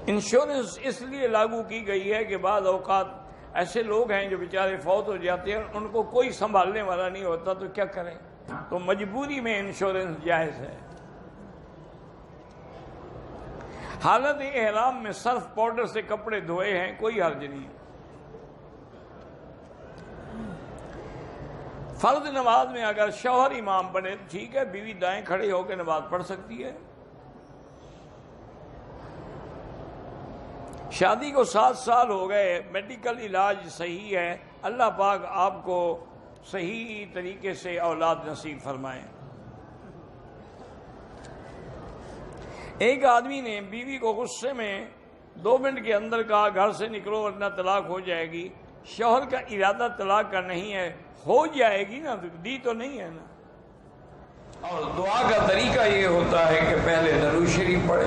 Insurance اس لیے لاگو کی گئی ہے کہ بعض اوقات ایسے لوگ ہیں جو بیچارے فوت ہو جاتے ہیں، ان کو کوئی سنبھالنے والا نہیں ہوتا، تو کیا کریں؟ تو مجبوری میں انشورنس جائز ہے۔ حالت احرام میں سرف پاؤڈر سے کپڑے دھوئے ہیں، کوئی حرج نہیں۔ فرض نماز میں اگر شوہر امام بنے تو ٹھیک ہے، بیوی دائیں کھڑے ہو کے نماز پڑھ سکتی ہے۔ شادی کو 7 سال ہو گئے، میڈیکل علاج صحیح ہے، اللہ پاک آپ کو صحیح طریقے سے اولاد نصیب فرمائے۔ ایک آدمی نے بیوی کو غصے میں 2 منٹ کے اندر کہا گھر سے نکلو ورنہ طلاق ہو جائے گی۔ شوہر کا ارادہ طلاق کا نہیں ہے، ہو جائے گی نا، دی تو نہیں ہے نا۔ اور دعا کا طریقہ یہ ہوتا ہے کہ پہلے درود شریف پڑھے،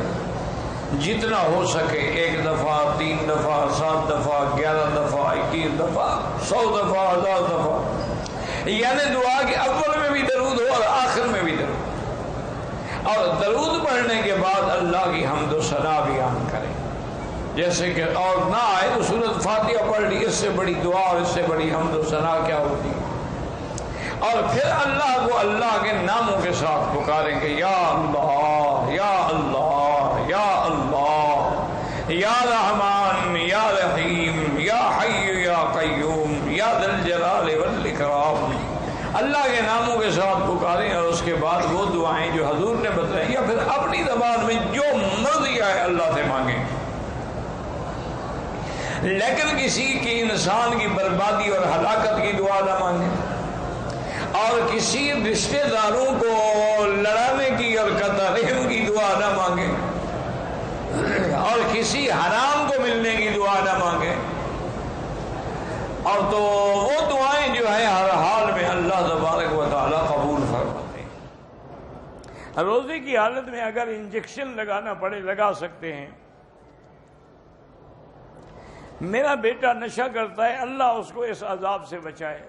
جتنا ہو سکے 1 دفعہ، 3 دفعہ، 7 دفعہ، 11 دفعہ، 21 دفعہ، 100 دفعہ، 1000 دفعہ، یعنی دعا کے اول میں بھی درود ہو اور آخر میں بھی درود، اور درود پڑھنے کے بعد اللہ کی حمد و ثنا بیان کریں۔ جیسے کہ اور نہ آئے تو سورۃ فاتحہ پڑھ لی، اس سے بڑی دعا اور اس سے بڑی حمد و ثنا کیا ہوتی ہے؟ اور پھر اللہ کو اللہ کے ناموں کے ساتھ پکاریں گے، یا اللہ یا اللہ یا اللہ یا رحمان یا رحیم یا حی یا قیوم یا ذی الجلال والاکرام، اللہ کے ناموں کے ساتھ پکاریں، اور اس کے بعد وہ دعائیں جو حضور نے بتائیں یا پھر اپنی زبان میں جو مرضی آئے اللہ سے مانگیں، لیکن کسی کی انسان کی بربادی اور ہلاکت کی دعا نہ مانگیں، اور کسی رشتہ داروں کو لڑانے کی اور قطع رحم کی دعا نہ مانگیں، اور کسی حرام کو ملنے کی دعا نہ مانگیں، اور تو وہ دعائیں جو ہیں ہر حال میں اللہ تبارک و تعالی قبول فرماتے ہیں۔ روزے کی حالت میں اگر انجیکشن لگانا پڑے لگا سکتے ہیں۔ میرا بیٹا نشہ کرتا ہے، اللہ اس کو اس عذاب سے بچائے۔